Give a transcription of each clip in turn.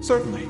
Certainly.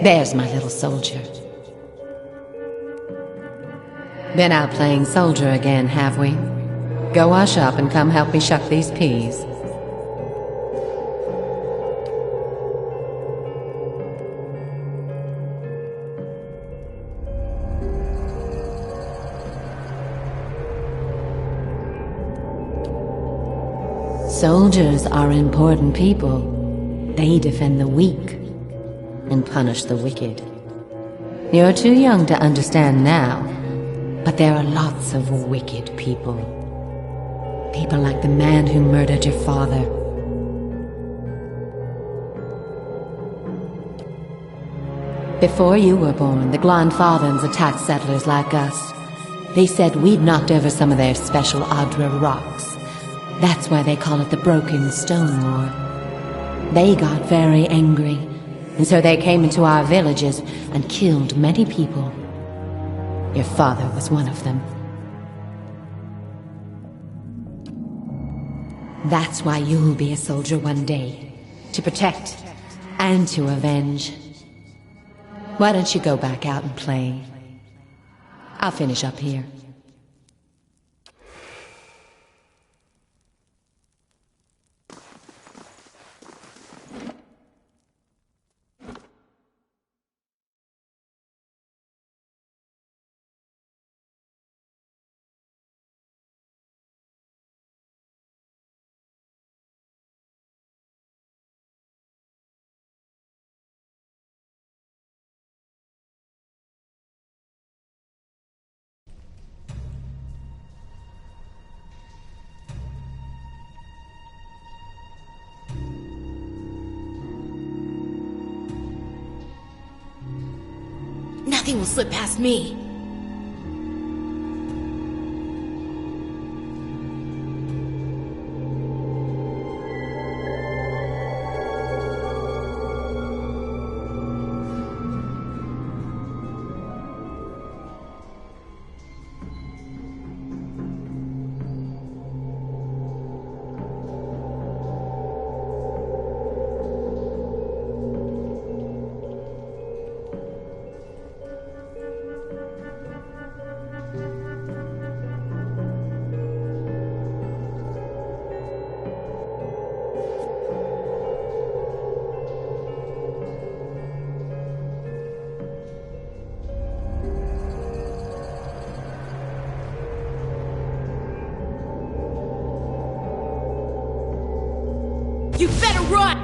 There's my little soldier. Been out playing soldier again, have we? Go wash up and come help me shuck these peas. Soldiers are important people. They defend the weak and punish the wicked. You're too young to understand now, but there are lots of wicked people. People like the man who murdered your father. Before you were born, the Glanfadhans attacked settlers like us. They said we'd knocked over some of their special Adra rocks. That's why they call it the Broken Stone War. They got very angry, and so they came into our villages and killed many people. Your father was one of them. That's why you'll be a soldier one day, to protect and to avenge. Why don't you go back out and play? I'll finish up here. Nothing will slip past me. You better run!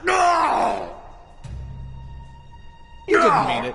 No! You didn't mean it.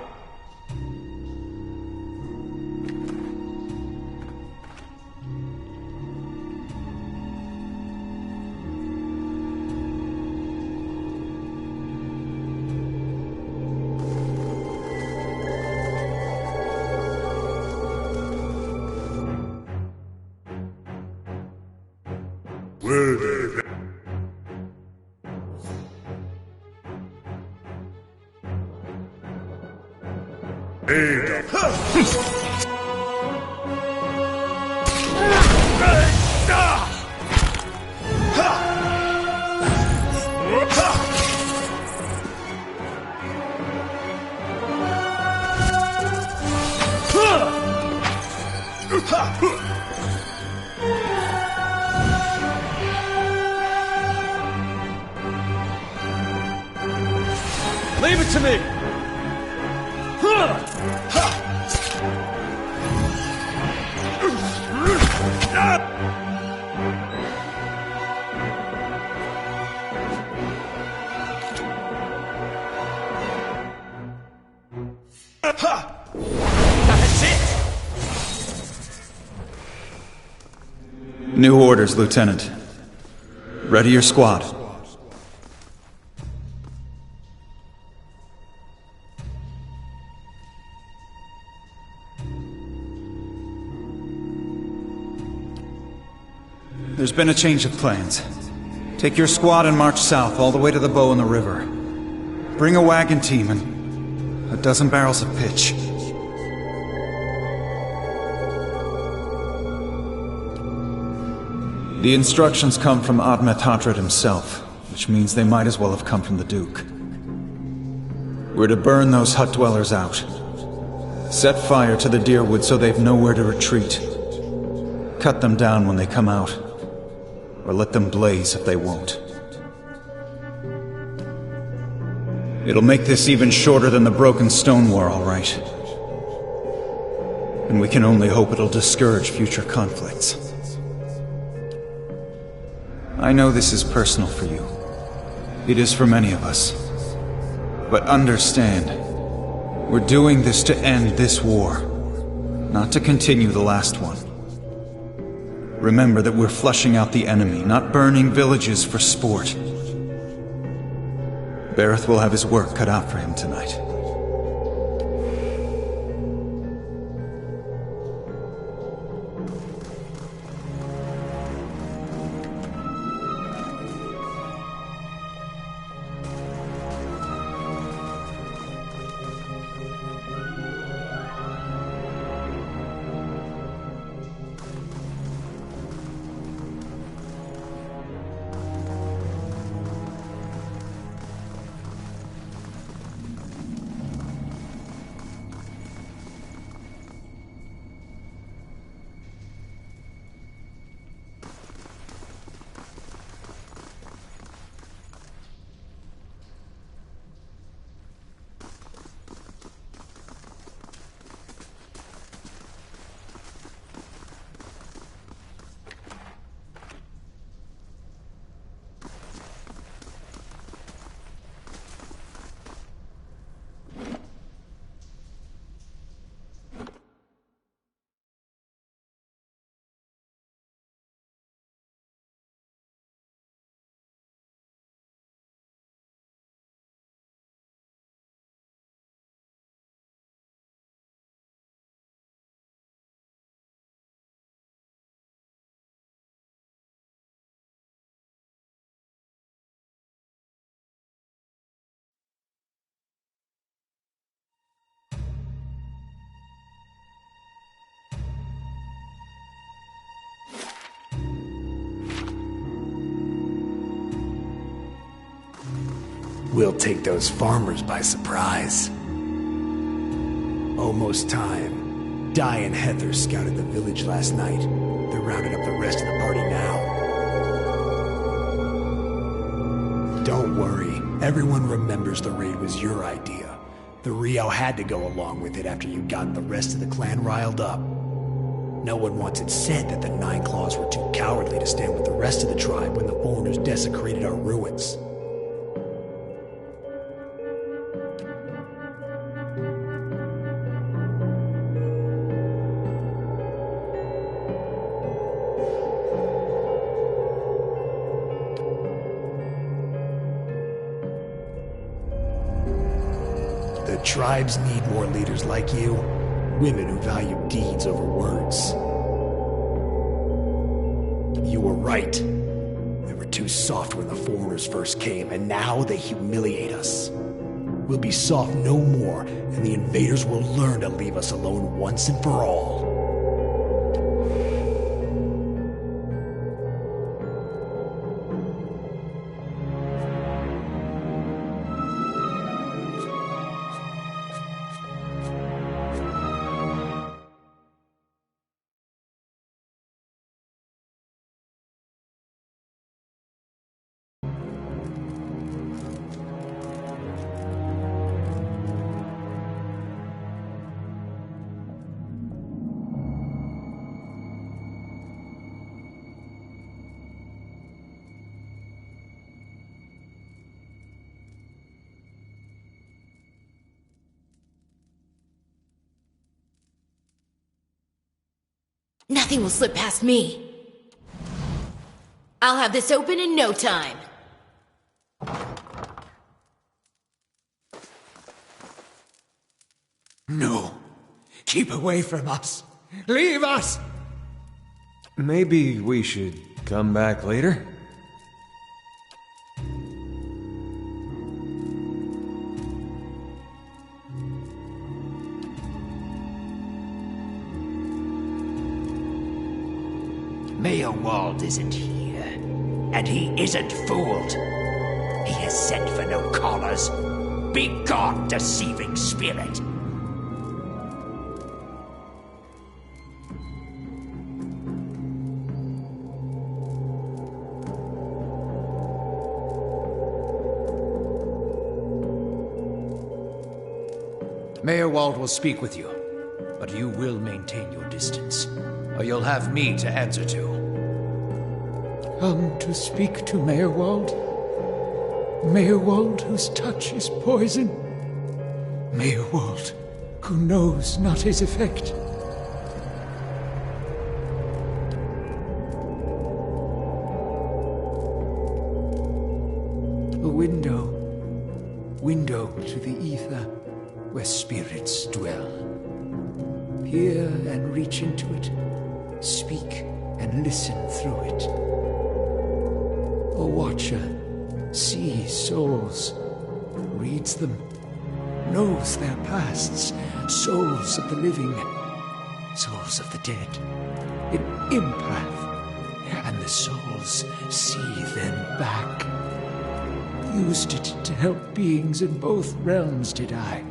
Leave it to me! That's it! New orders, Lieutenant. Ready your squad. There's been a change of plans. Take your squad and march south all the way to the bow in the river. Bring a wagon team and a dozen barrels of pitch. The instructions come from Admet Hadred himself, which means they might as well have come from the Duke. We're to burn those hut dwellers out. Set fire to the deerwood so they've nowhere to retreat. Cut them down when they come out. Or let them blaze if they won't. It'll make this even shorter than the Broken Stone War, all right. And we can only hope it'll discourage future conflicts. I know this is personal for you. It is for many of us. But understand, we're doing this to end this war, not to continue the last one. Remember that we're flushing out the enemy, not burning villages for sport. Bareth will have his work cut out for him tonight. We'll take those farmers by surprise. Almost time. Di and Heather scouted the village last night. They're rounding up the rest of the party now. Don't worry. Everyone remembers the raid was your idea. The Rio had to go along with it after you'd gotten the rest of the clan riled up. No one wants it said that the Nine Claws were too cowardly to stand with the rest of the tribe when the foreigners desecrated our ruins. The tribes need more leaders like you. Women who value deeds over words. You were right. We were too soft when the foreigners first came, and now they humiliate us. We'll be soft no more, and the invaders will learn to leave us alone once and for all. Nothing will slip past me. I'll have this open in no time. No. Keep away from us. Leave us! Maybe we should come back later? Mayor Wald isn't here, and he isn't fooled. He has sent for no callers. Be gone, deceiving spirit! Mayor Wald will speak with you, but you will maintain your distance, or you'll have me to answer to. Come to speak to Mayor Wald. Mayor Wald, whose touch is poison. Mayor Wald, who knows not his effect. A window to the ether, where spirits dwell. Hear and reach into it. Speak and listen through it. A watcher sees souls, reads them, knows their pasts, souls of the living, souls of the dead, an empath, and the souls see them back. Used it to help beings in both realms, did I?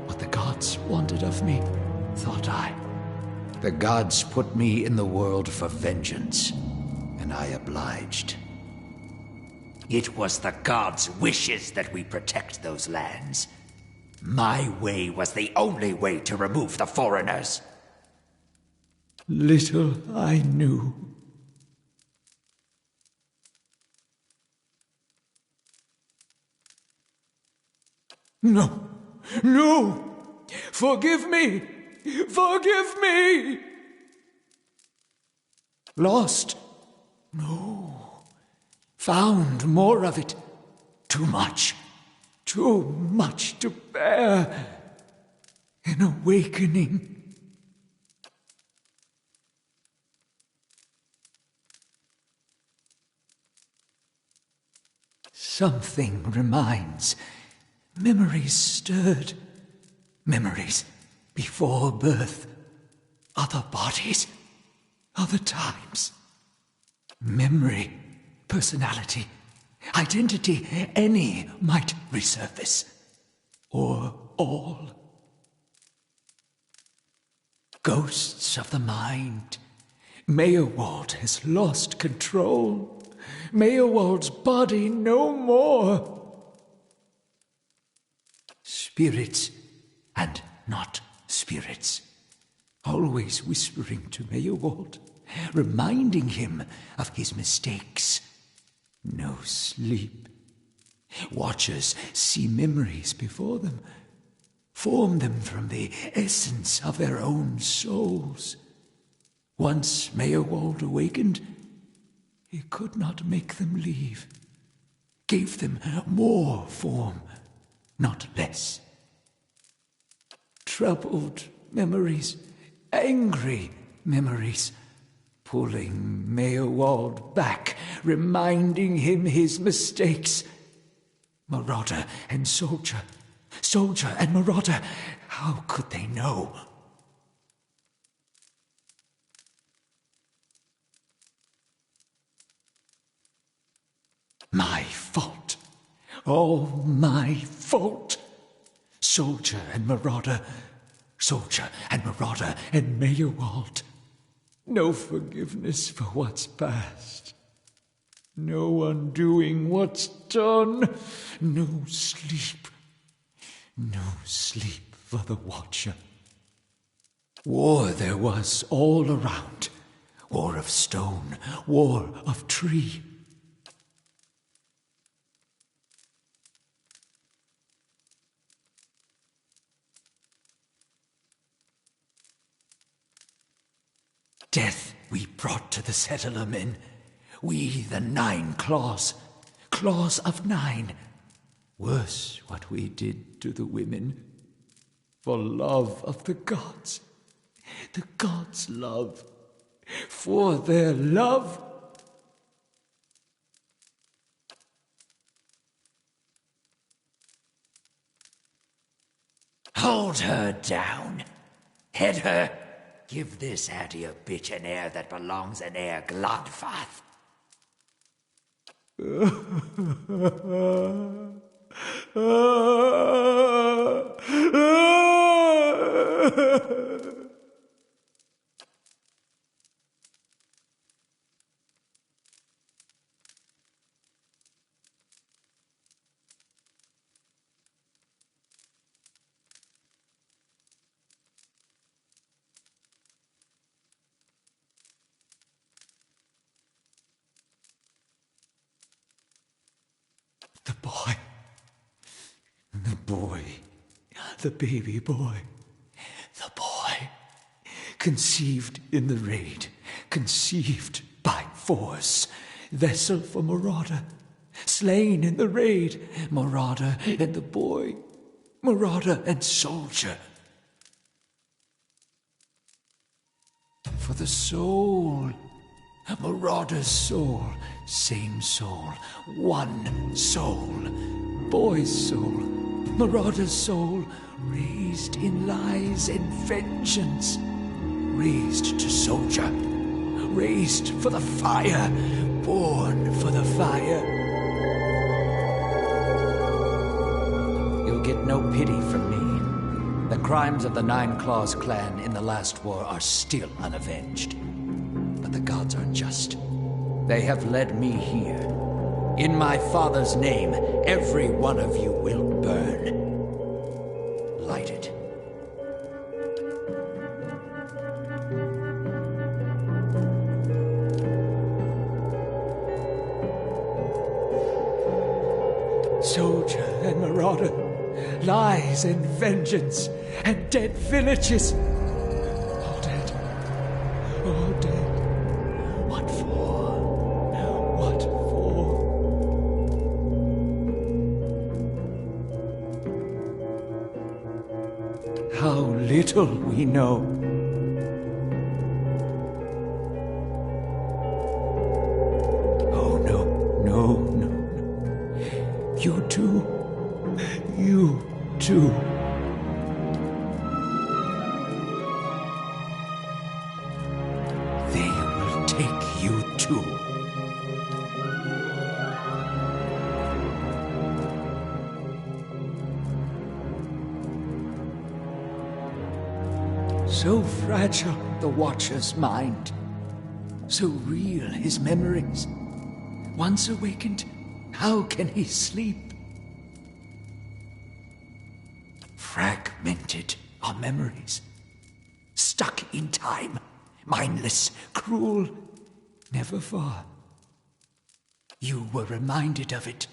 What the gods wanted of me, thought I. The gods put me in the world for vengeance, and I obliged. It was the gods' wishes that we protect those lands. My way was the only way to remove the foreigners. Little I knew. No! No! Forgive me! Forgive me! Lost? No. Found more of it. Too much. Too much to bear. An awakening. Something reminds. Memories stirred. Memories before birth. Other bodies. Other times. Memory. Personality. Identity any might resurface, or all. Ghosts of the mind. Meowald has lost control. Meowald's body no more. Spirits and not spirits, always whispering to Meowald, reminding him of his mistakes. No sleep. Watchers see memories before them, form them from the essence of their own souls. Once Meowald awakened, he could not make them leave. Gave them more form, not less. Troubled memories, angry memories, pulling Meowald back, reminding him his mistakes. Marauder and soldier, soldier and marauder, how could they know? My fault. All my fault. Soldier and marauder, soldier and marauder and Meowald. No forgiveness for what's past. No undoing what's done. No sleep. No sleep for the Watcher. War there was all around. War of stone, war of tree. Death we brought to the settler men. We, the 9 claws. Claws of 9. Worse what we did to the women. For love of the gods. The gods' love. For their love. Hold her down. Head her. Give this Addy a bitch an air that belongs in Air Glodfath. The boy. The boy. The baby boy. The boy. Conceived in the raid. Conceived by force. Vessel for Marauder. Slain in the raid. Marauder and the boy. Marauder and soldier. For the soul. Marauder's soul. Same soul. One soul. Boy's soul. Marauder's soul. Raised in lies and vengeance. Raised to soldier. Raised for the fire. Born for the fire. You'll get no pity from me. The crimes of the 9 Claws clan in the last war are still unavenged. But the gods are just. They have led me here. In my father's name, every one of you will burn. Light it. Soldier and marauder, lies and vengeance, and dead villages. All dead. All dead. What for? What for? How little we know. Oh, no, no, no, no. You too. You too. They will take you too. So fragile the Watcher's mind, so real his memories. Once awakened, how can he sleep? Fragmented are memories, stuck in time, mindless, cruel, never far. You were reminded of it.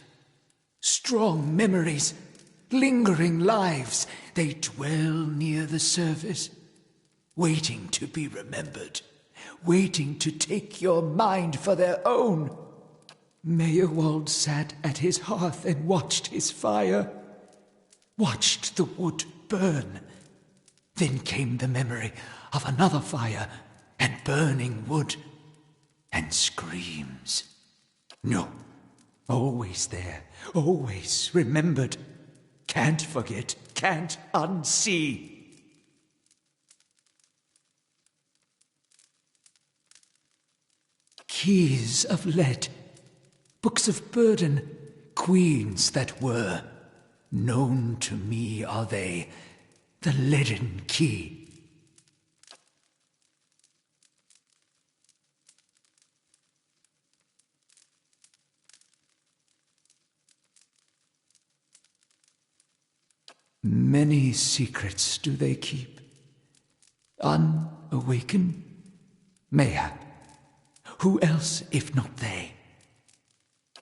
Strong memories, lingering lives, they dwell near the surface, waiting to be remembered, waiting to take your mind for their own. Meyerwald sat at his hearth and watched his fire, watched the wood burn. Then came the memory of another fire and burning wood and screams. No, always there, always remembered. Can't forget, can't unsee. Keys of lead, books of burden, queens that were. Known to me are they, the leaden key. Many secrets do they keep, unawakened, mayhap. Who else if not they?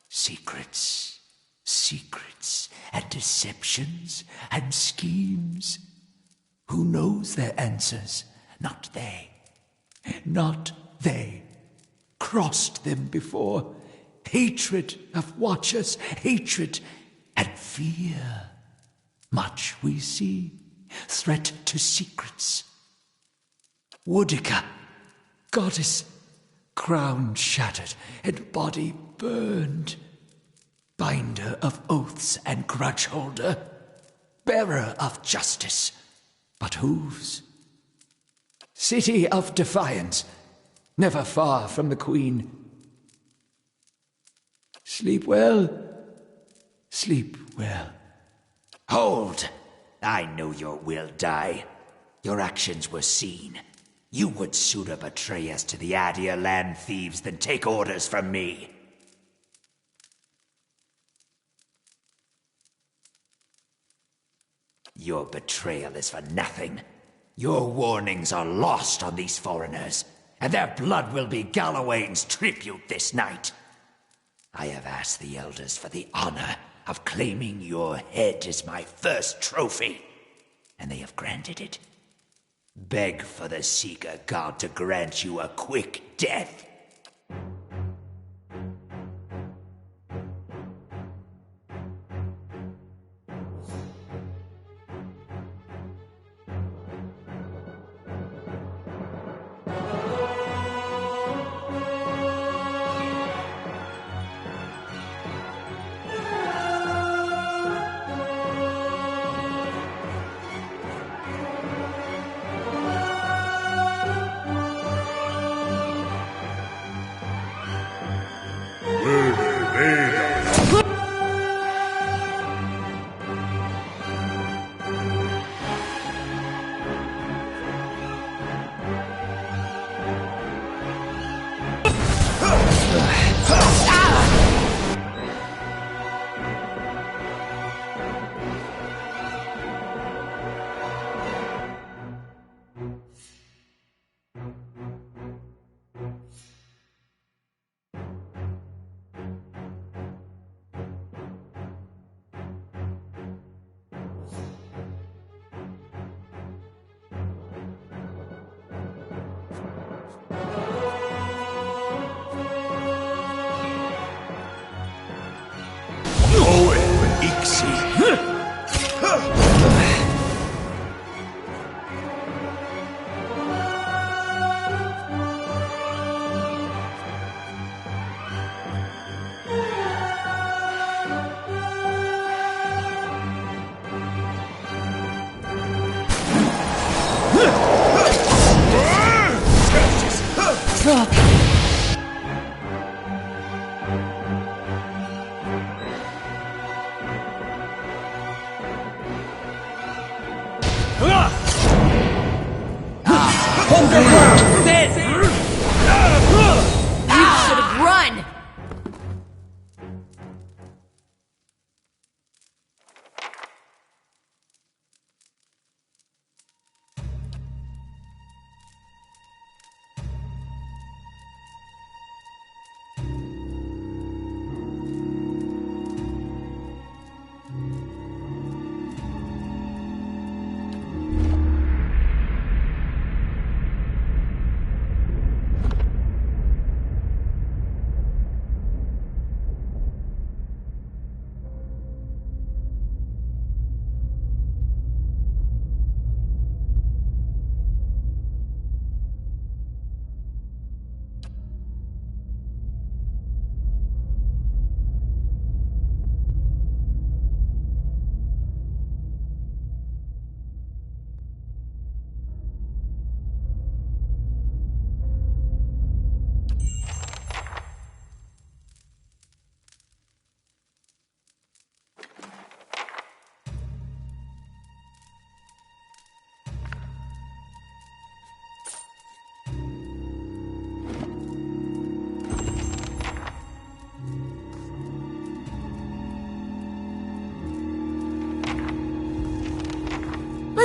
Secrets, secrets, and deceptions, and schemes. Who knows their answers? Not they. Not they. Crossed them before. Hatred of Watchers, hatred and fear. Much we see, threat to secrets. Woodica, goddess, crown shattered and body burned. Binder of oaths and grudge holder, bearer of justice, but whose? City of defiance, never far from the queen. Sleep well, sleep well. Hold! I know your will die. Your actions were seen. You would sooner betray us to the Adir land thieves than take orders from me. Your betrayal is for nothing. Your warnings are lost on these foreigners, and their blood will be Gallowayne's tribute this night. I have asked the elders for the honor of claiming your head as my first trophy, and they have granted it. Beg for the Seeker God to grant you a quick death.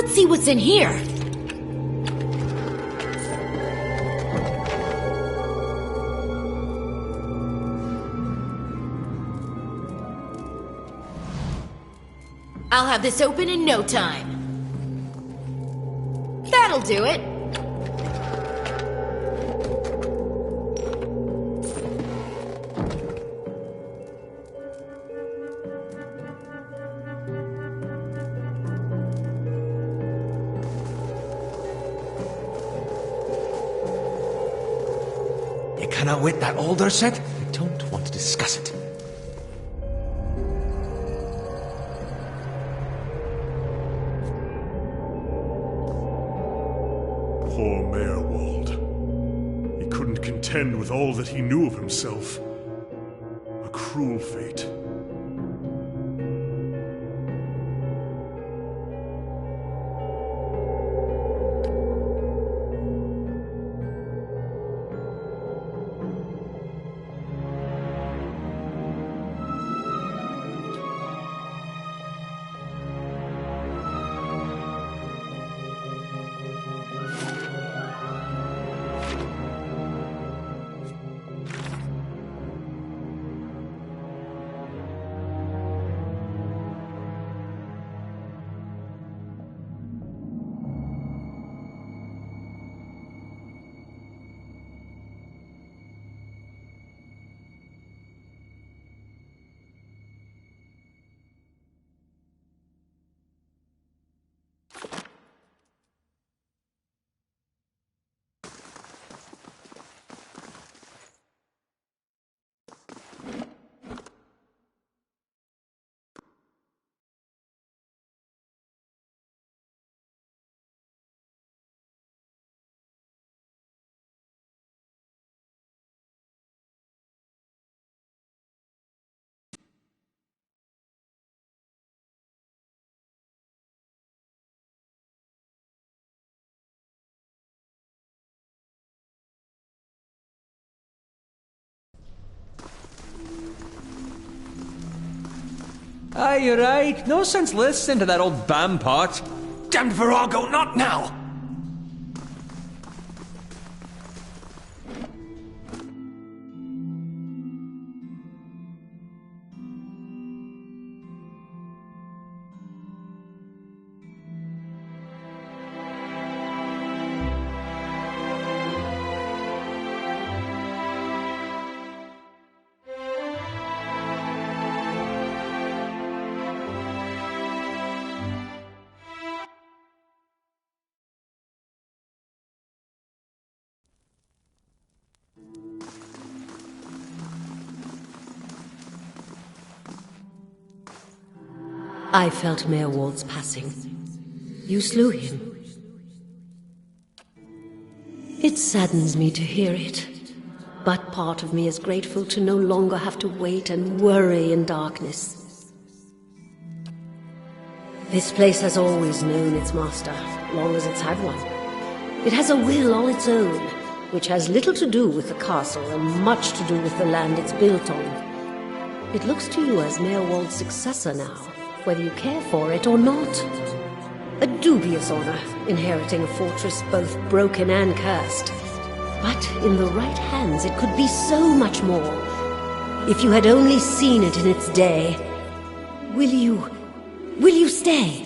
Let's see what's in here. I'll have this open in no time. That'll do it. You cannot wit that Oooolsson? I don't want to discuss it. Poor Mayorwald. He couldn't contend with all that he knew of himself. A cruel fate. Aye, you're right. No sense listening to that old bampot. Damned Virago, not now! I felt Mayorwald's passing. You slew him. It saddens me to hear it, but part of me is grateful to no longer have to wait and worry in darkness. This place has always known its master, long as it's had one. It has a will all its own, which has little to do with the castle and much to do with the land it's built on. It looks to you as Mayorwald's successor now, whether you care for it or not. A dubious honor, inheriting a fortress both broken and cursed. But in the right hands it could be so much more. If you had only seen it in its day. Will you stay?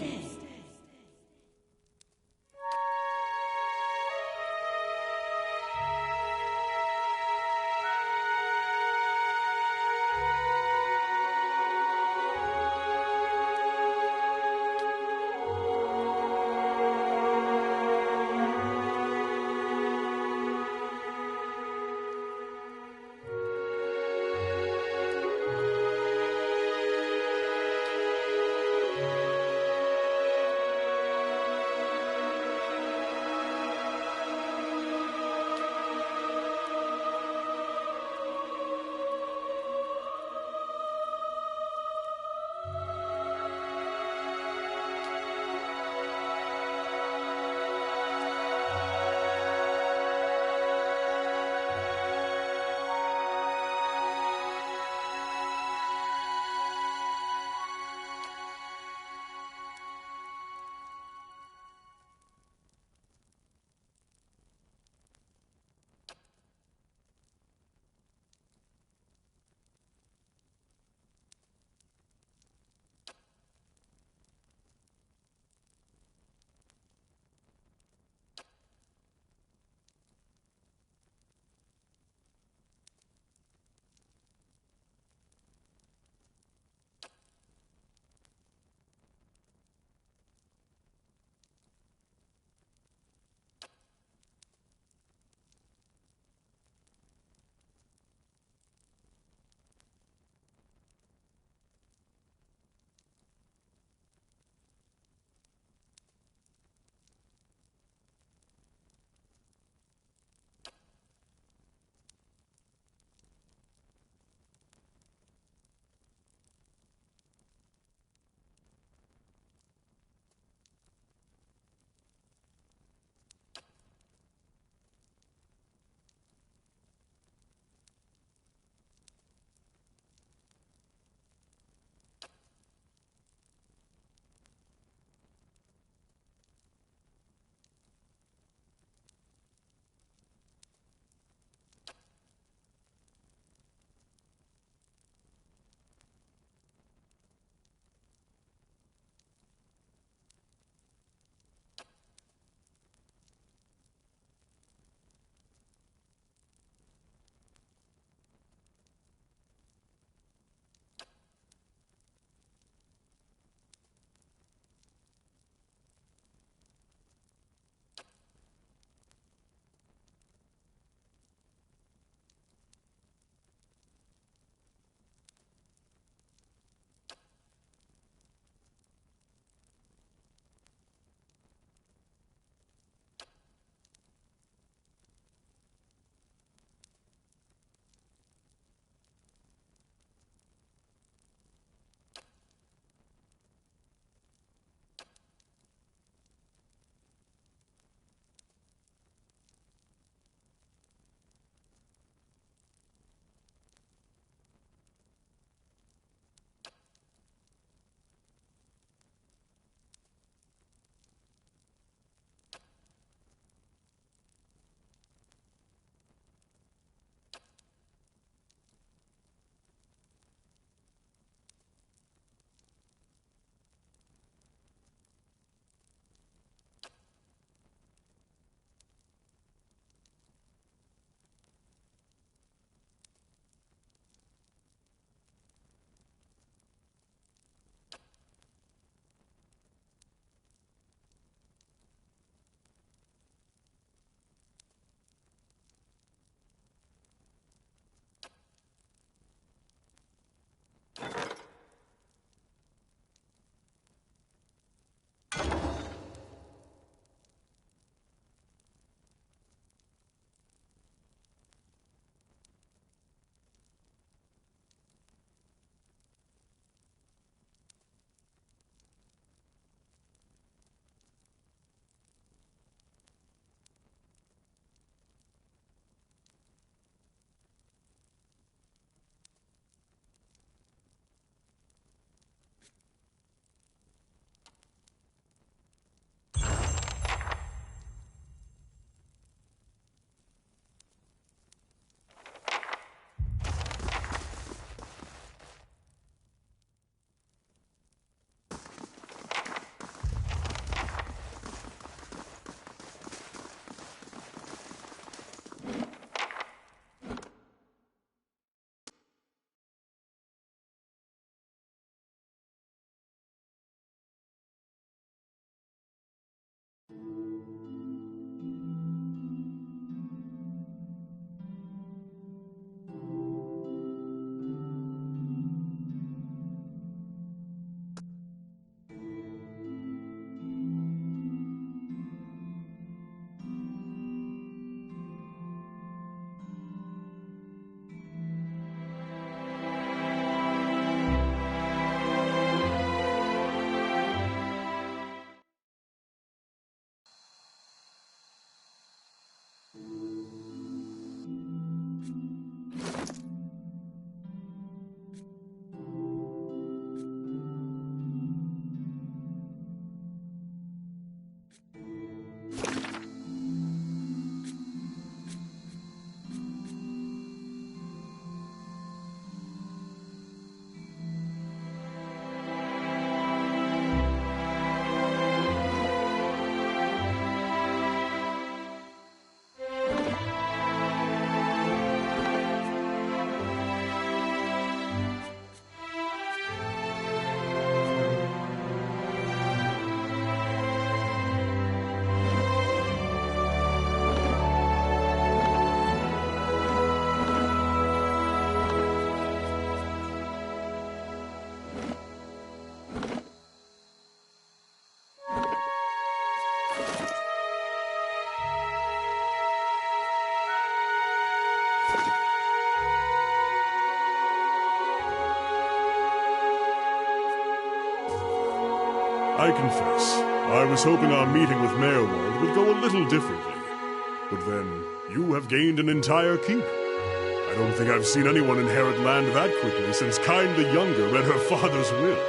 I confess, I was hoping our meeting with Mayorwald would go a little differently. But then, you have gained an entire keep. I don't think I've seen anyone inherit land that quickly since Kind the Younger read her father's will.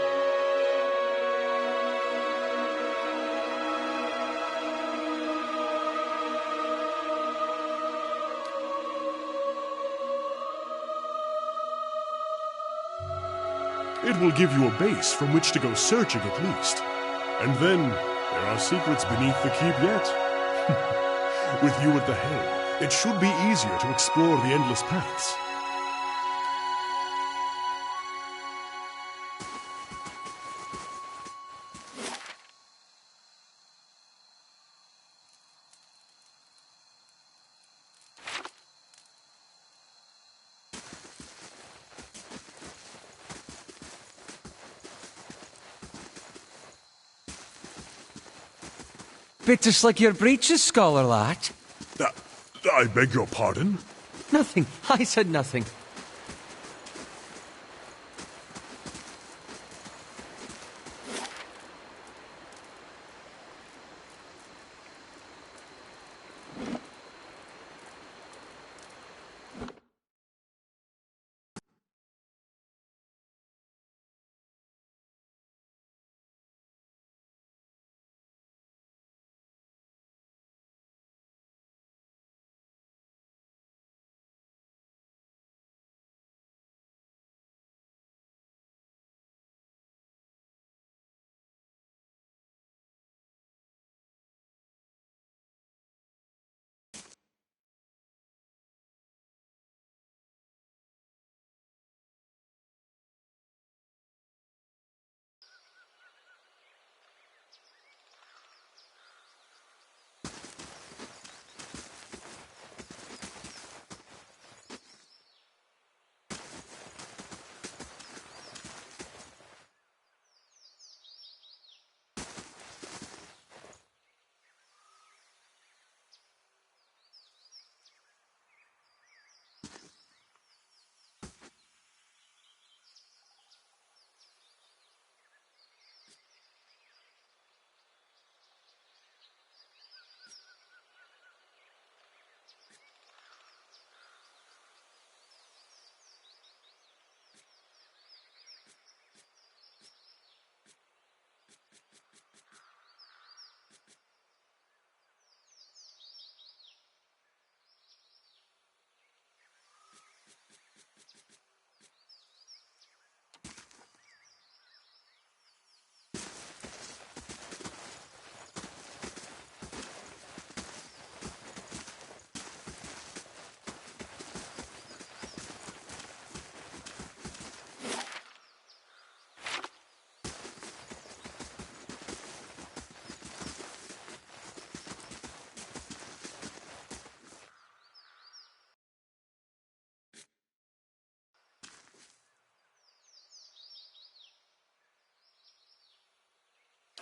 It will give you a base from which to go searching at least. And then, there are secrets beneath the keep yet. With you at the helm, it should be easier to explore the endless paths. Bit to slick your breeches, scholar lad. I beg your pardon? Nothing. I said nothing.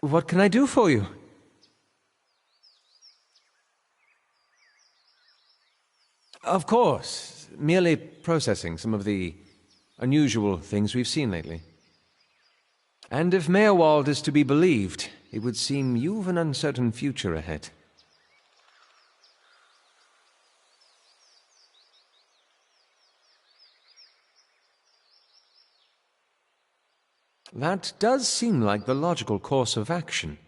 What can I do for you? Of course. Merely processing some of the unusual things we've seen lately. And if Mayorwald is to be believed, it would seem you've an uncertain future ahead. That does seem like the logical course of action.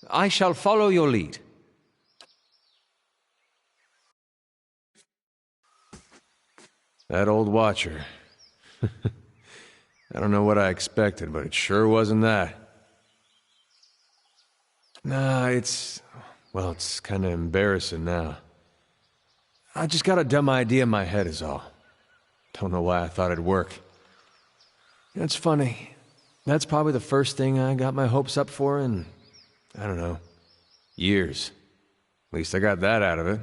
I shall follow your lead. That old watcher. I don't know what I expected, but it sure wasn't that. Nah, it's kind of embarrassing now. I just got a dumb idea in my head is all. Don't know why I thought it'd work. It's funny. That's probably the first thing I got my hopes up for in, I don't know, years. At least I got that out of it.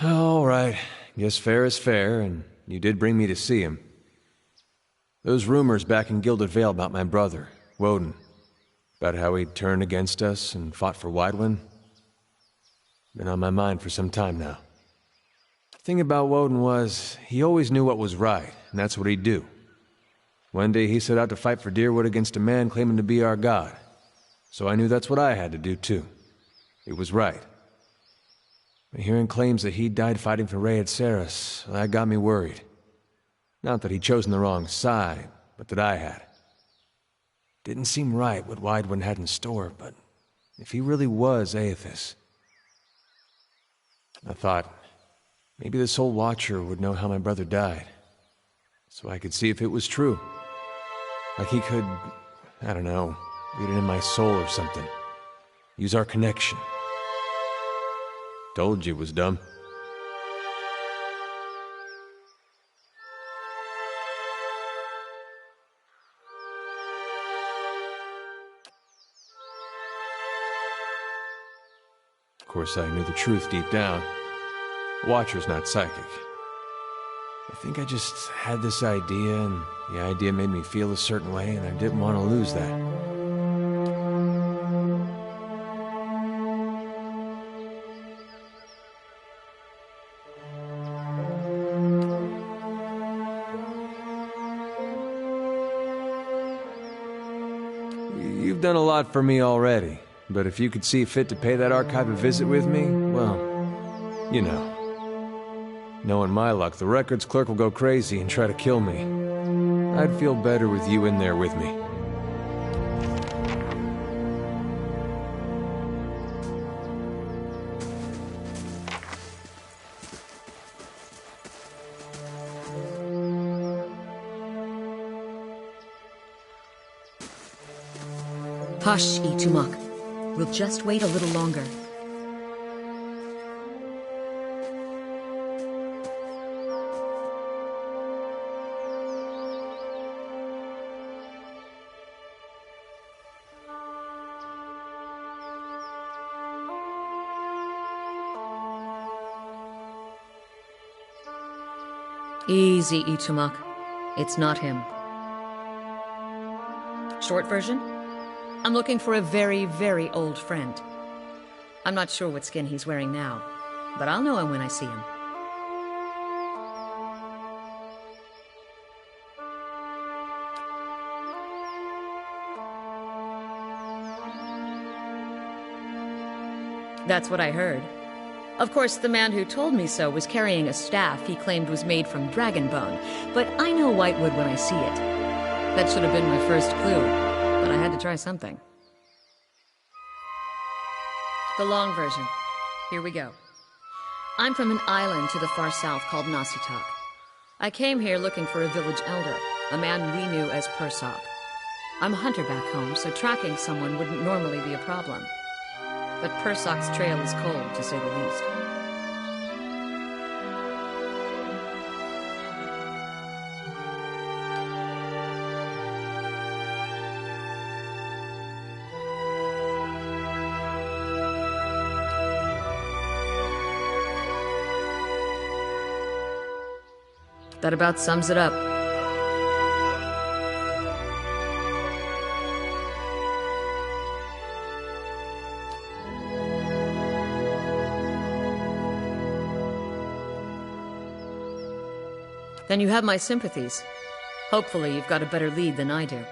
All right. Guess fair is fair, and you did bring me to see him. Those rumors back in Gilded Vale about my brother, Woden, about how he'd turned against us and fought for Widewind, been on my mind for some time now. The thing about Woden was, he always knew what was right, and that's what he'd do. One day he set out to fight for Deerwood against a man claiming to be our god. So I knew that's what I had to do too. It was right. But hearing claims that he died fighting for Rey at Ceres, that got me worried. Not that he'd chosen the wrong side, but that I had. Didn't seem right what Weidwin had in store, but if he really was Aethys... I thought, maybe this old Watcher would know how my brother died, so I could see if it was true. Like he could, I don't know, read it in my soul or something. Use our connection. Told you it was dumb. Of course, I knew the truth deep down. Watcher's not psychic. I think I just had this idea, and the idea made me feel a certain way, and I didn't want to lose that. You've done a lot for me already. But if you could see fit to pay that archive a visit with me, well, you know. Knowing my luck, the records clerk will go crazy and try to kill me. I'd feel better with you in there with me. Hush, Itumak. We'll just wait a little longer. Easy, Itumak. It's not him. Short version? I'm looking for a very, very old friend. I'm not sure what skin he's wearing now, but I'll know him when I see him. That's what I heard. Of course, the man who told me so was carrying a staff he claimed was made from dragon bone, but I know Whitewood when I see it. That should have been my first clue, but I had to try something. The long version. Here we go. I'm from an island to the far south called Nasitak. I came here looking for a village elder, a man we knew as Persok. I'm a hunter back home, so tracking someone wouldn't normally be a problem. But Persok's trail is cold, to say the least. That about sums it up. Then you have my sympathies. Hopefully you've got a better lead than I do.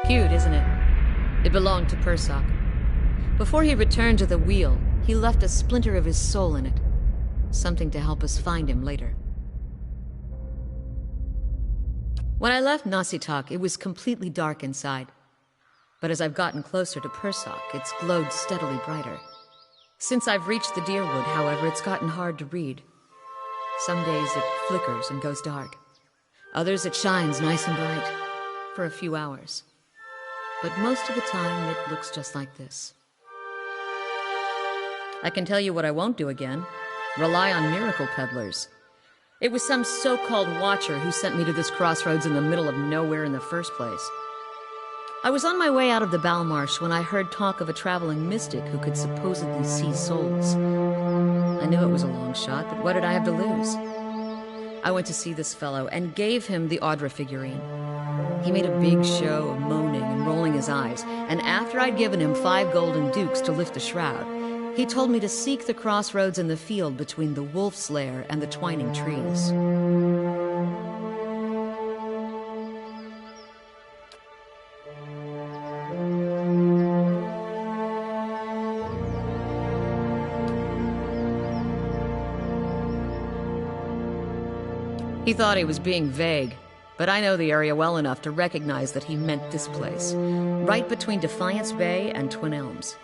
Cute, isn't it? It belonged to Persok. Before he returned to the wheel, he left a splinter of his soul in it. Something to help us find him later. When I left Nasitak, it was completely dark inside. But as I've gotten closer to Persok, it's glowed steadily brighter. Since I've reached the Deerwood, however, it's gotten hard to read. Some days it flickers and goes dark. Others it shines nice and bright, for a few hours. But most of the time, it looks just like this. I can tell you what I won't do again. Rely on miracle peddlers. It was some so-called watcher who sent me to this crossroads in the middle of nowhere in the first place. I was on my way out of the Balmarsh when I heard talk of a traveling mystic who could supposedly see souls. I knew it was a long shot, but what did I have to lose? I went to see this fellow and gave him the Audra figurine. He made a big show of moaning and rolling his eyes, and after I'd given him 5 golden dukes to lift the shroud, he told me to seek the crossroads in the field between the wolf's lair and the twining trees. He thought he was being vague, but I know the area well enough to recognize that he meant this place, right between Defiance Bay and Twin Elms.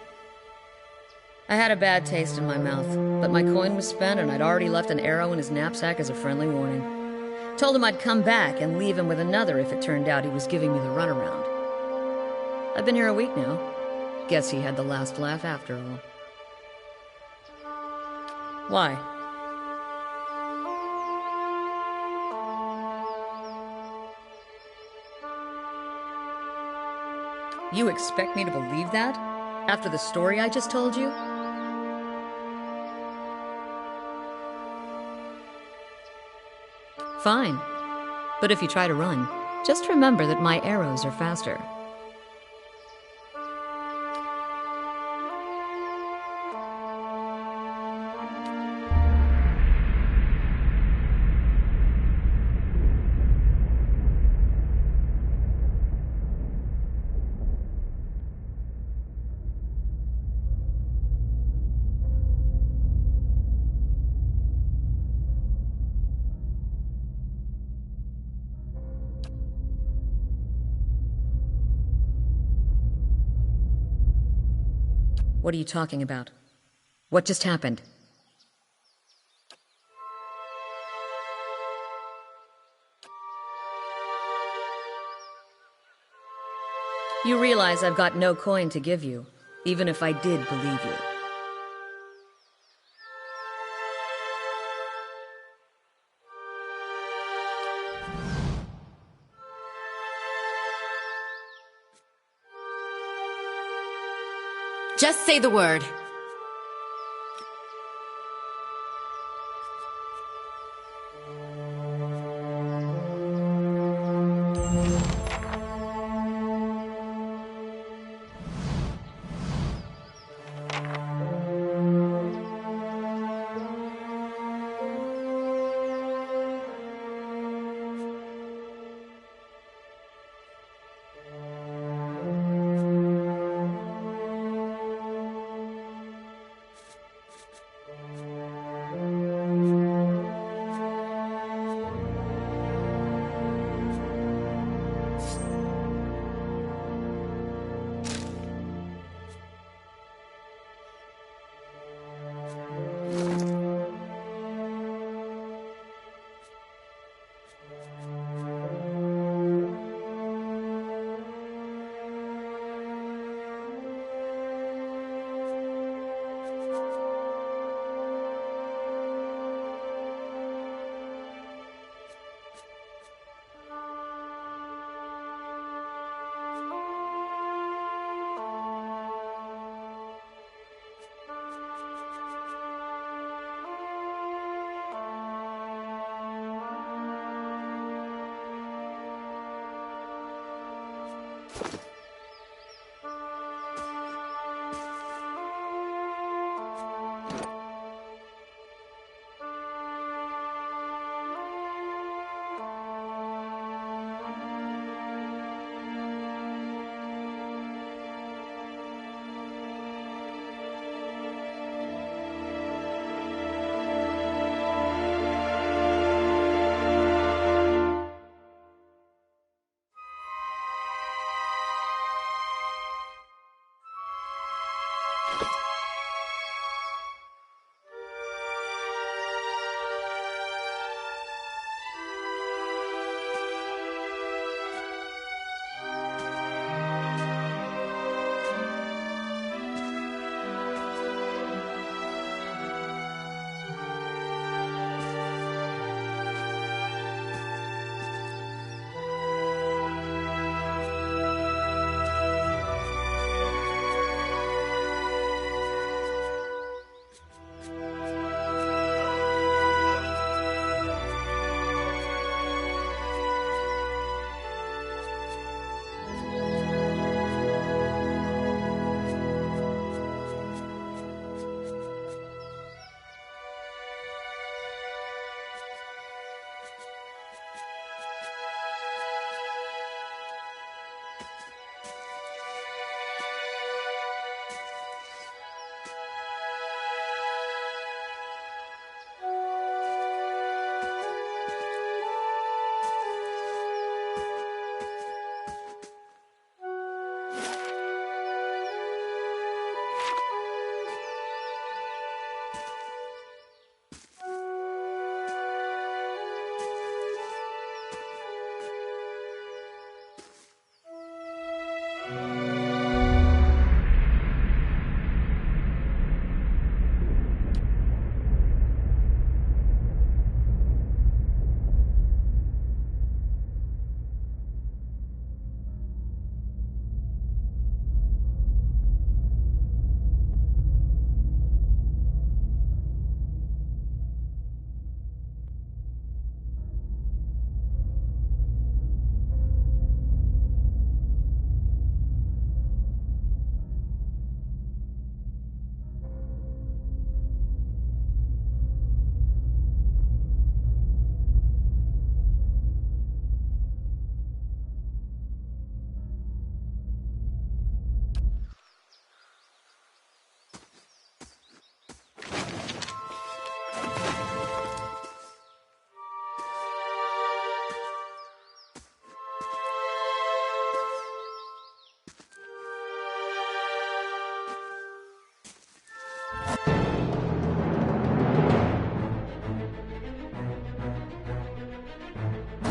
I had a bad taste in my mouth, but my coin was spent and I'd already left an arrow in his knapsack as a friendly warning. Told him I'd come back and leave him with another if it turned out he was giving me the runaround. I've been here a week now. Guess he had the last laugh after all. Why? You expect me to believe that? After the story I just told you? Fine. But if you try to run, just remember that my arrows are faster. What are you talking about? What just happened? You realize I've got no coin to give you, even if I did believe you. Just say the word.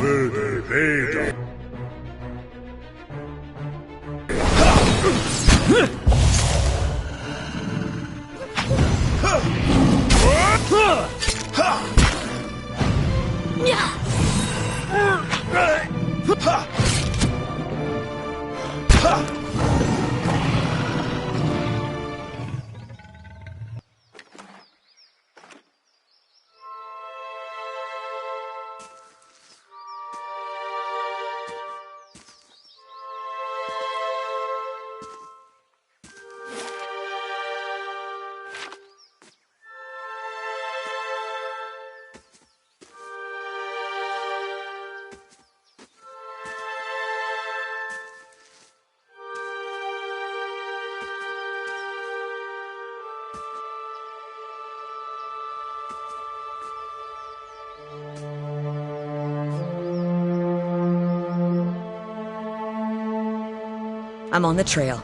Verde Veda. I'm on the trail.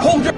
Hold your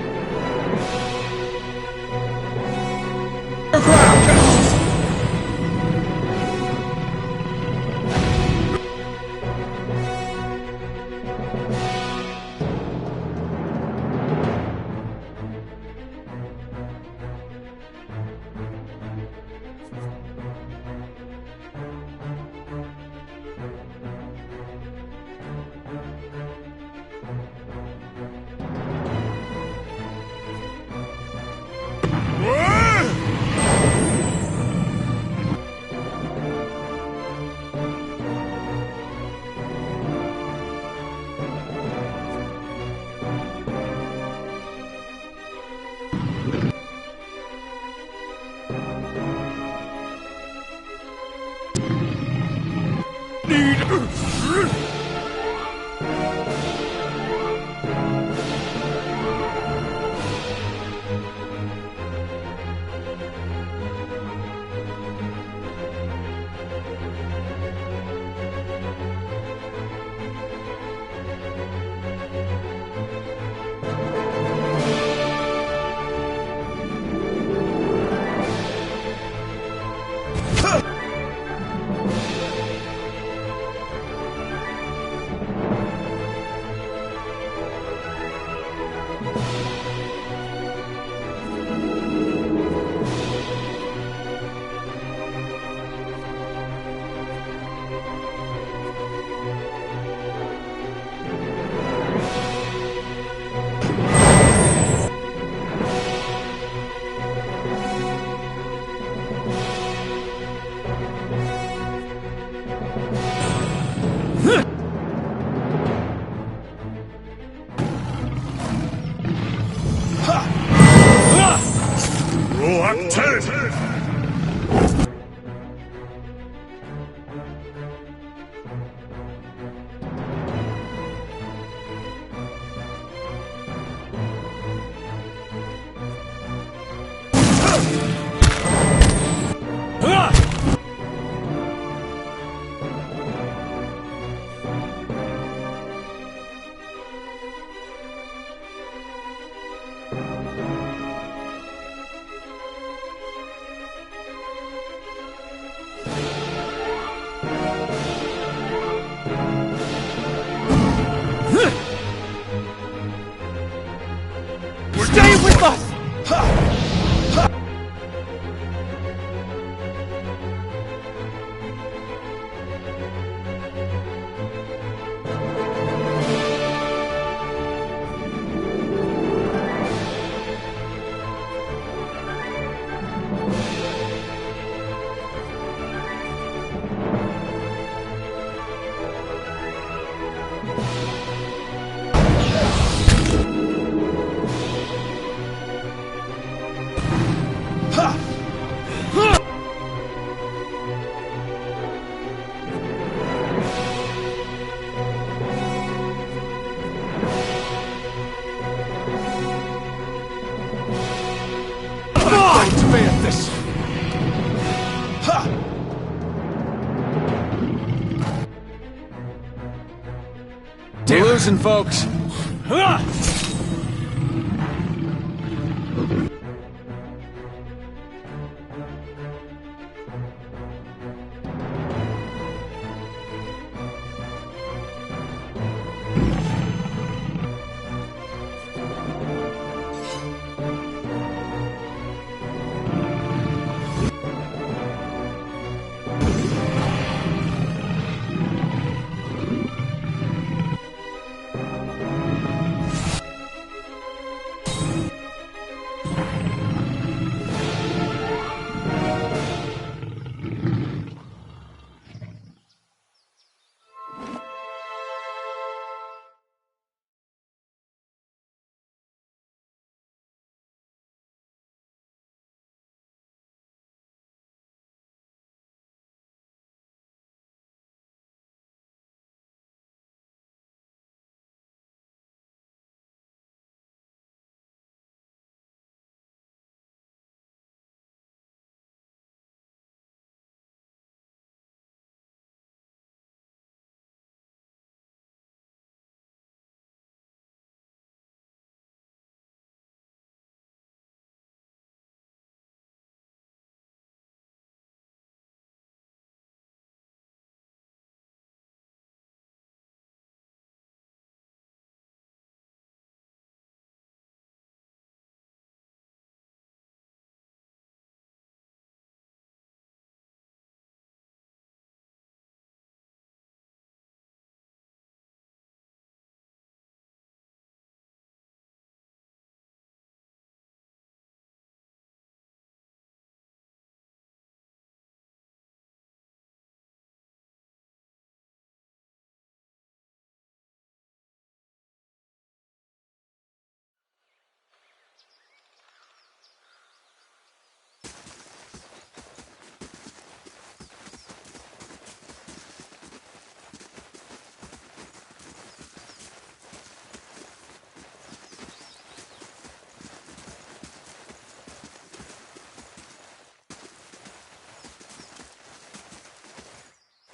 losing, folks.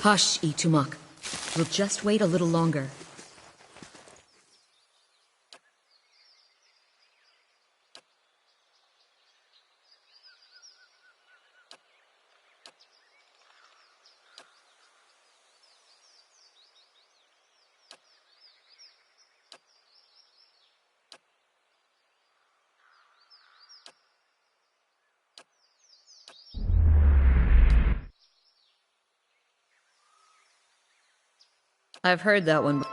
Hush, Itumak. We'll just wait a little longer. I've heard that one.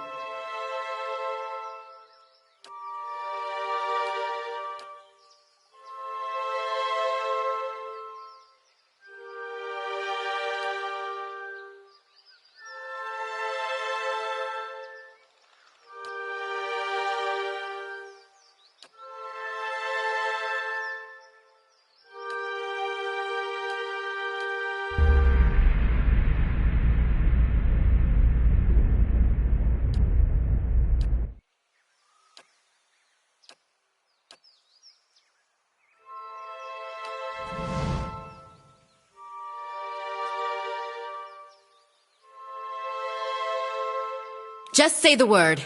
Just say the word.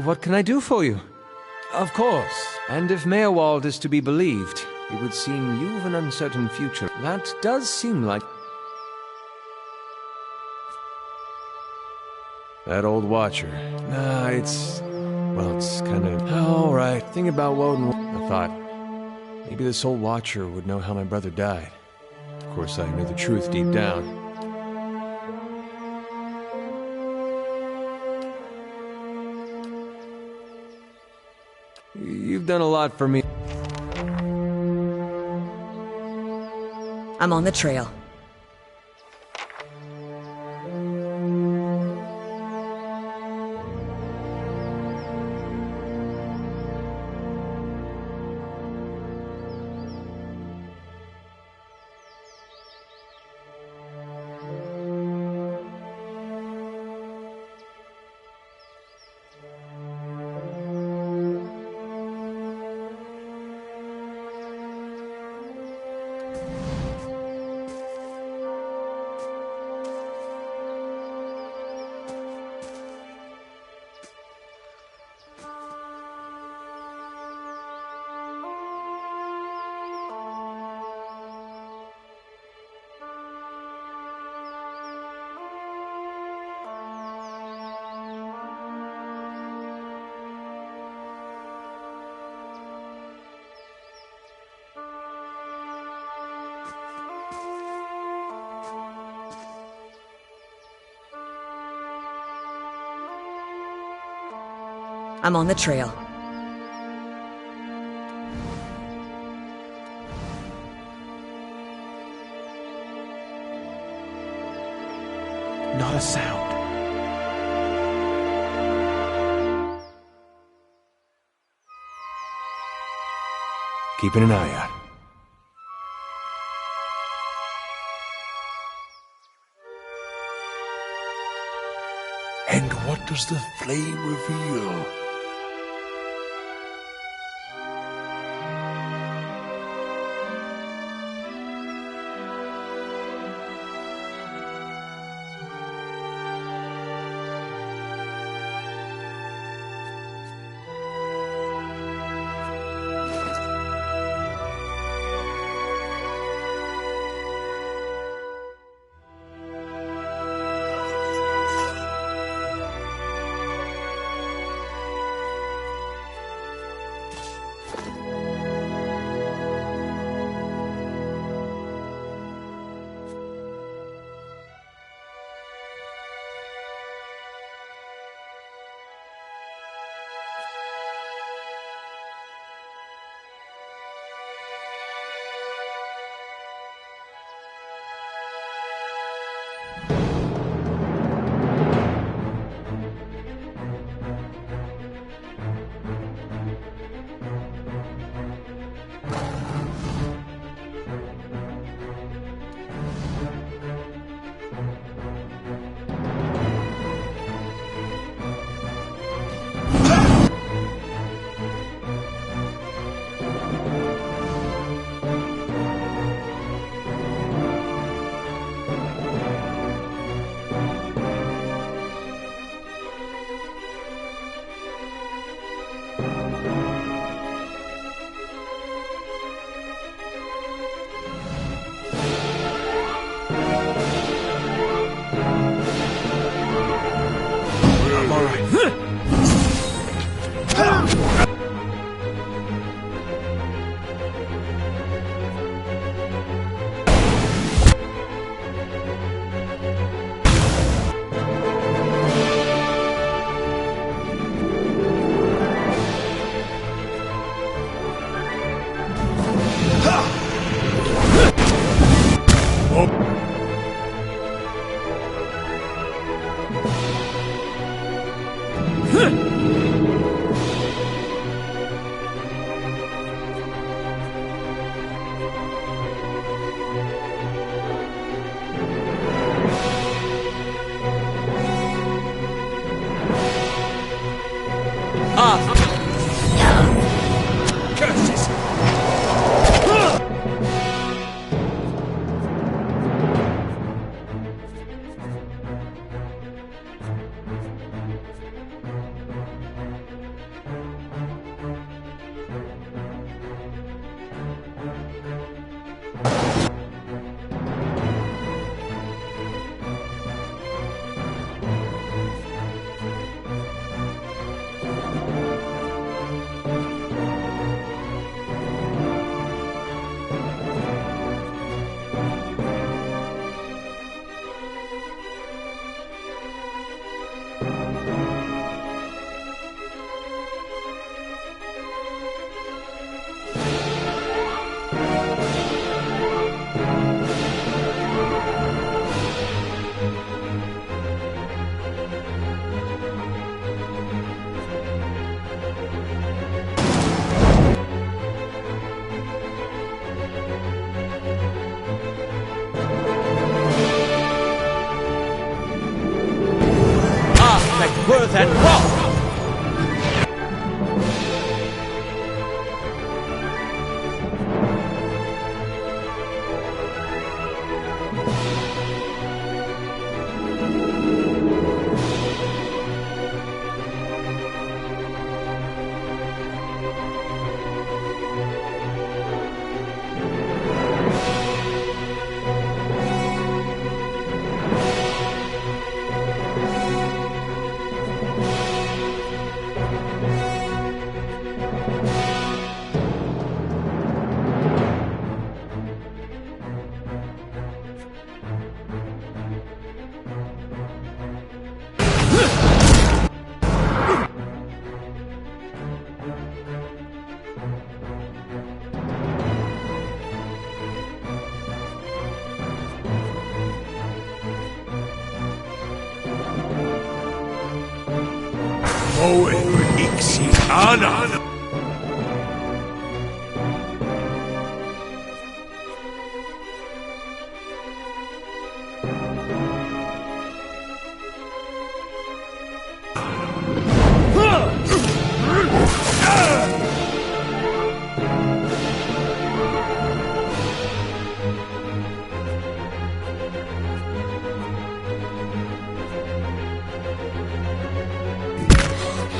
what can I do for you? Of course. And if Meerwald is to be believed, it would seem you've an uncertain future. That does seem like... That old watcher. Nah, it's... Well, it's kinda... All right, think about Woden. I thought, maybe this old watcher would know how my brother died. Of course, I knew the truth deep down. You've done a lot for me. I'm on the trail. I'm on the trail. Not a sound. Keeping an eye out. And what does the flame reveal? worth and rock!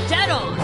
Dead on!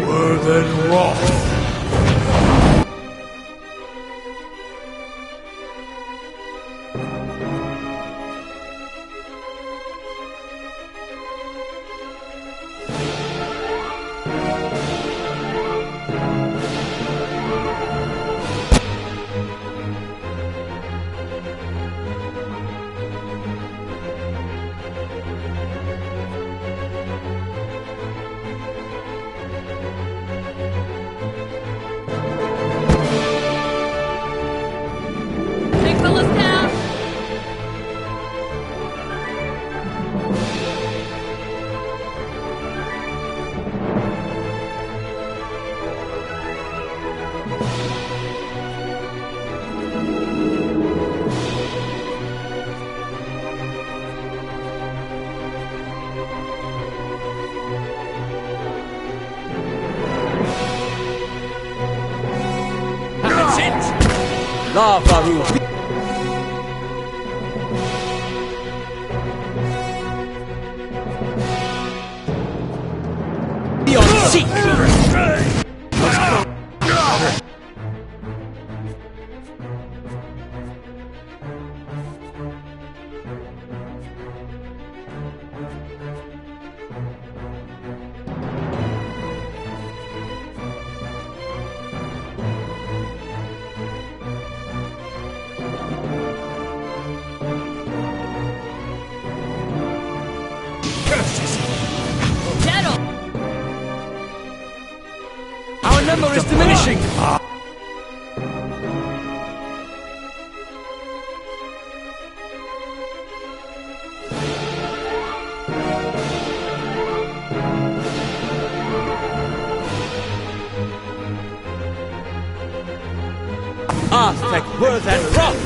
More than rock. Lava roof. Be on seat. Our number is diminishing! Aztec worth and rock!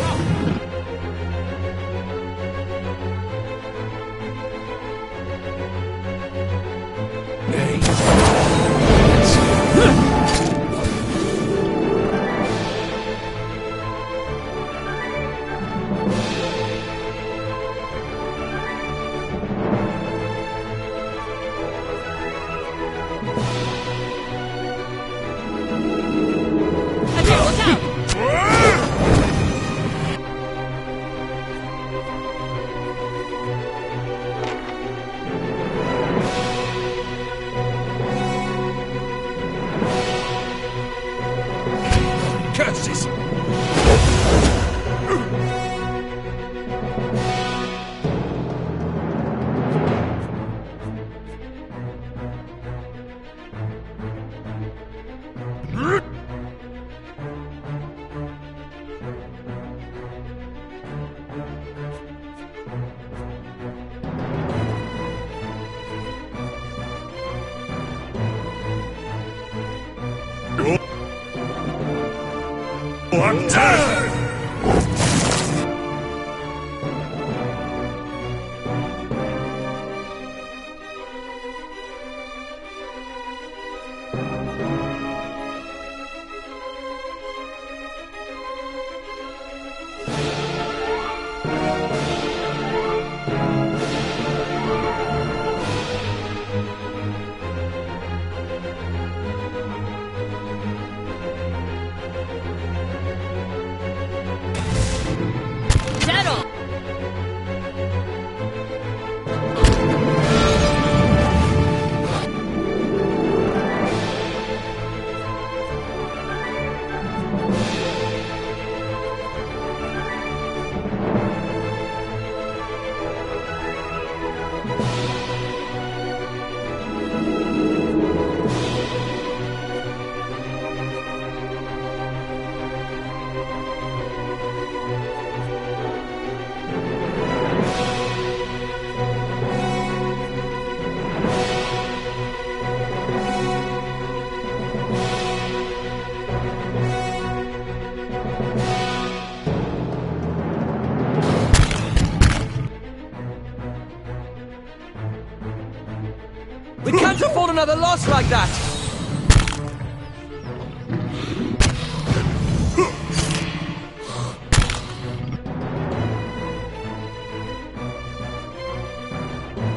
We can't afford another loss like that!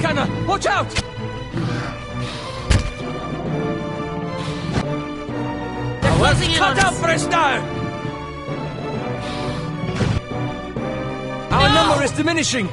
Canna, watch out! They're closing in on us! Cut out for us now! Our number is diminishing!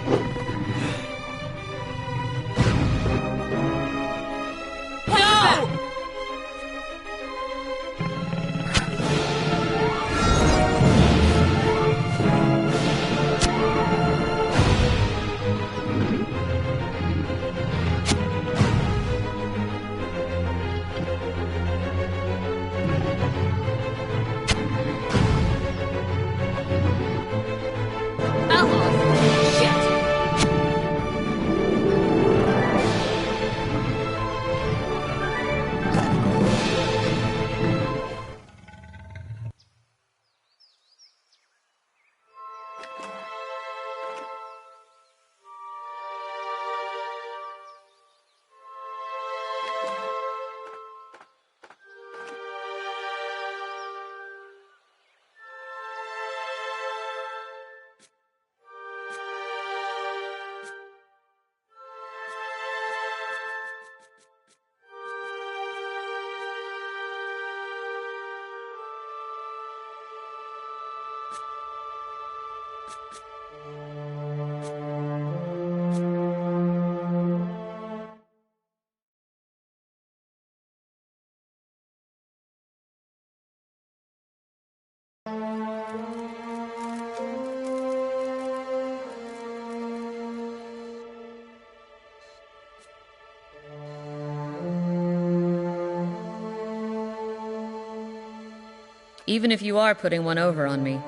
Even if you are putting one over on me,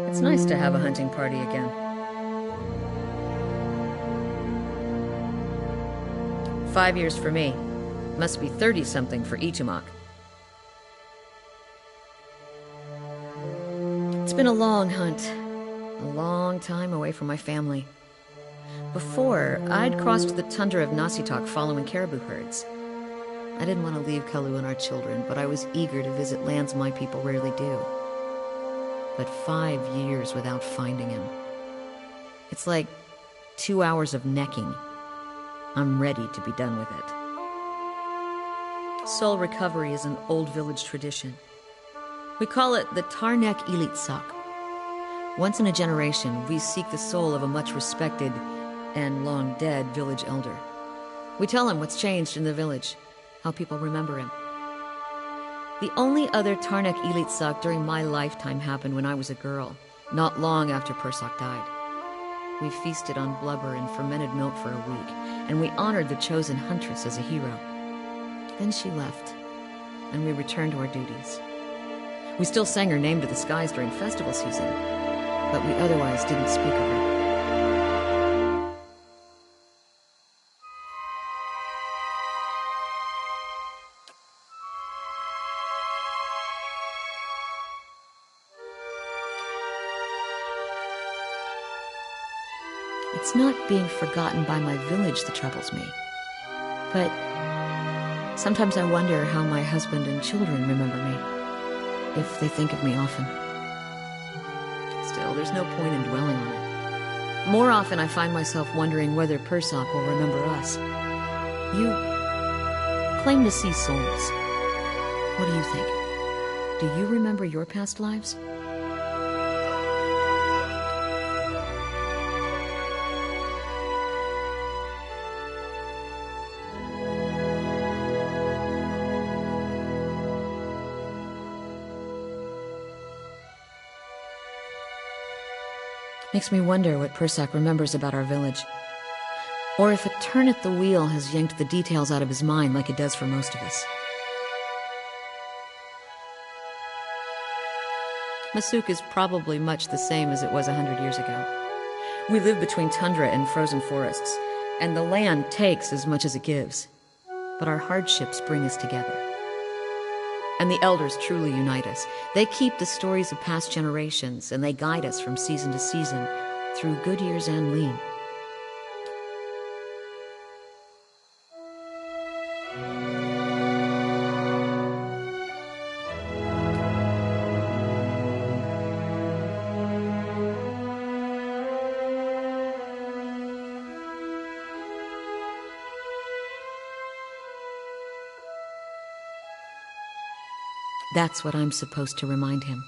it's nice to have a hunting party again. "5 years for me. Must be 30-something for Itumak. It's been a long hunt. A long time away from my family. Before, I'd crossed the tundra of Nasitok following caribou herds. I didn't want to leave Kalu and our children, but I was eager to visit lands my people rarely do. But 5 years without finding him. It's like 2 hours of necking. I'm ready to be done with it. Soul recovery is an old village tradition. We call it the Tarnek Ilitsak. Once in a generation, we seek the soul of a much respected and long dead village elder. We tell him what's changed in the village, how people remember him. The only other Tarnek Ilitsak during my lifetime happened when I was a girl, not long after Persak died. We feasted on blubber and fermented milk for a week, and we honored the chosen huntress as a hero. Then she left, and we returned to our duties. We still sang her name to the skies during festival season, but we otherwise didn't speak of her. It's not being forgotten by my village that troubles me. But sometimes I wonder how my husband and children remember me, if they think of me often. Still, there's no point in dwelling on it. More often I find myself wondering whether Persoc will remember us. You claim to see souls. What do you think? Do you remember your past lives? Makes me wonder what Persoc remembers about our village. Or if a turn at the wheel has yanked the details out of his mind like it does for most of us. Masuk is probably much the same as it was 100 years ago. We live between tundra and frozen forests, and the land takes as much as it gives. But our hardships bring us together. And the elders truly unite us. They keep the stories of past generations, and they guide us from season to season, through good years and lean. That's what I'm supposed to remind him.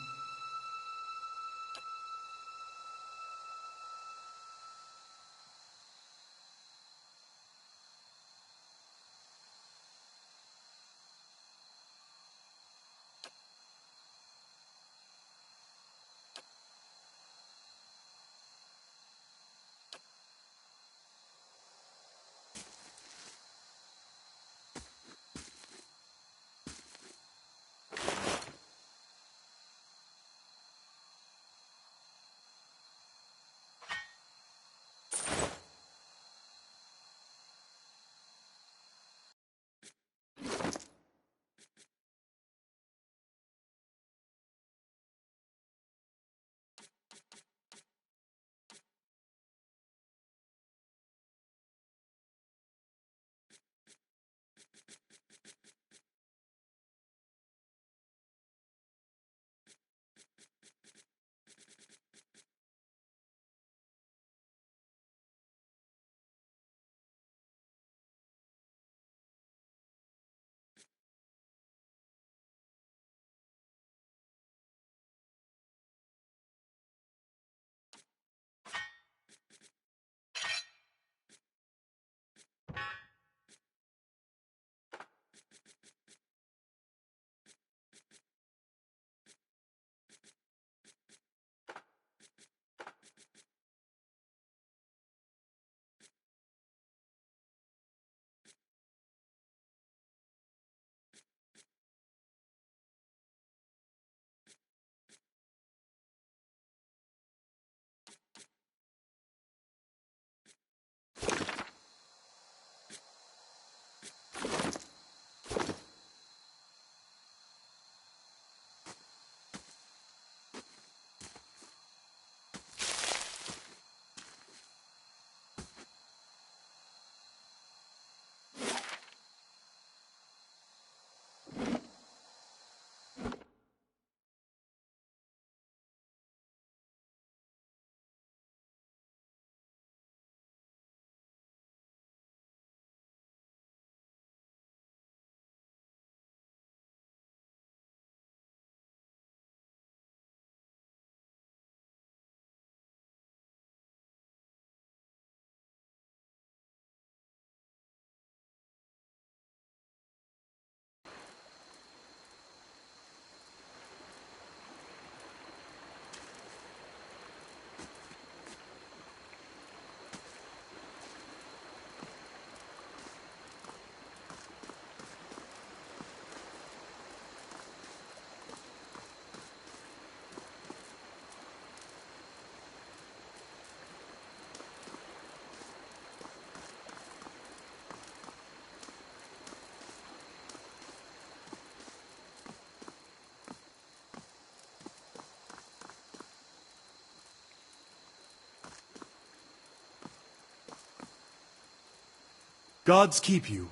Gods keep you.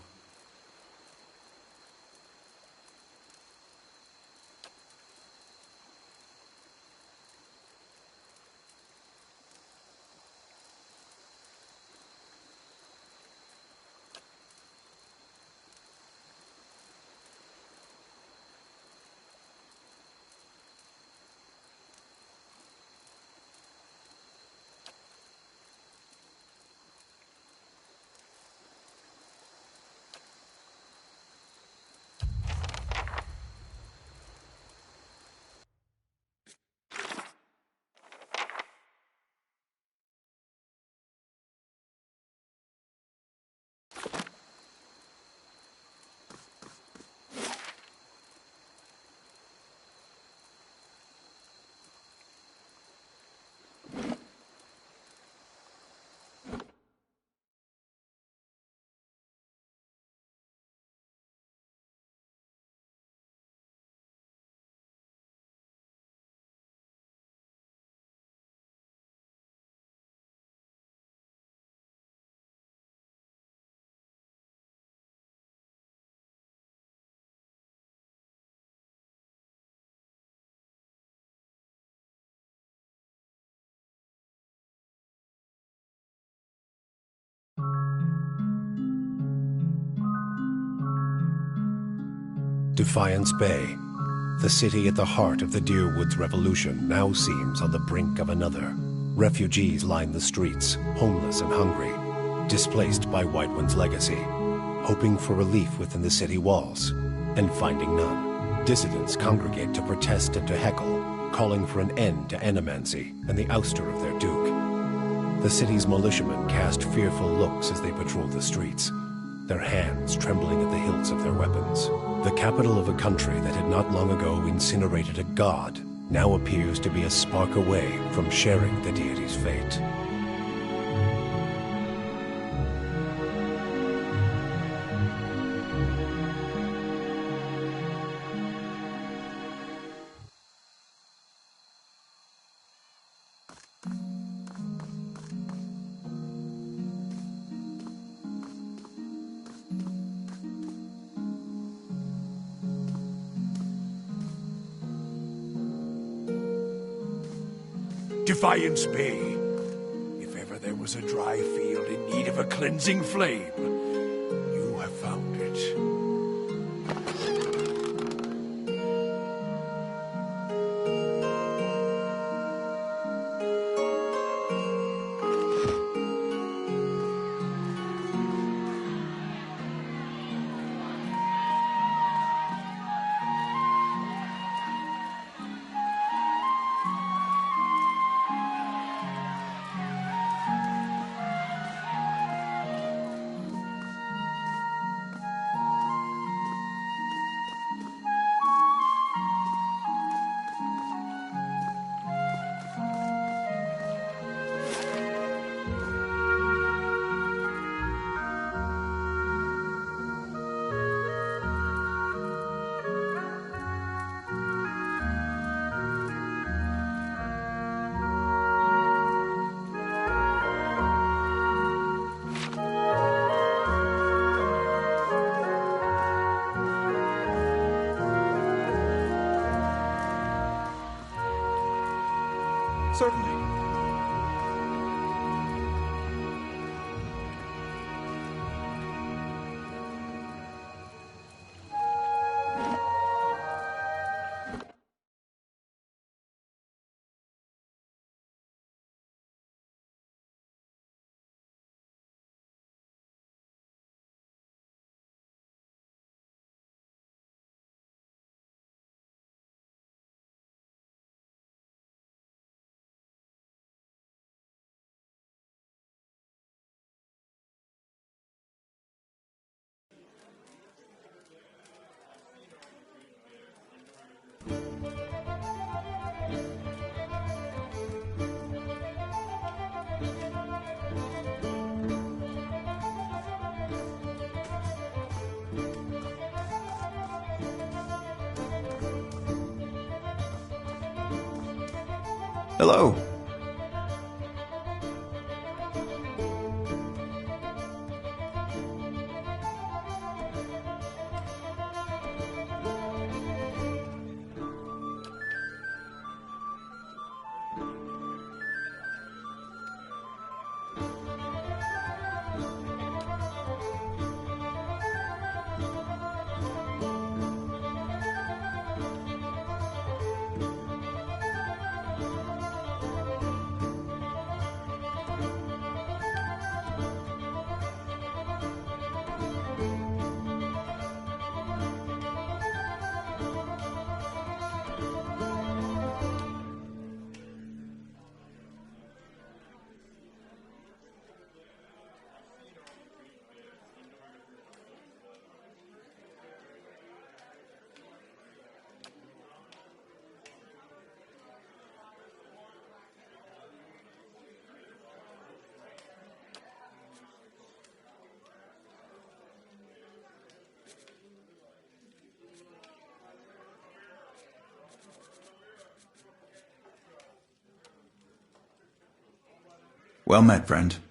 Defiance Bay, the city at the heart of the Deerwoods Revolution, now seems on the brink of another. Refugees line the streets, homeless and hungry, displaced by White One's legacy, hoping for relief within the city walls, and finding none. Dissidents congregate to protest and to heckle, calling for an end to animancy and the ouster of their duke. The city's militiamen cast fearful looks as they patrol the streets, their hands trembling at the hilts of their weapons. The capital of a country that had not long ago incinerated a god now appears to be a spark away from sharing the deity's fate. Defiance Bay. If ever there was a dry field in need of a cleansing flame, you have found it. Certainly. Hello. Well met, friend.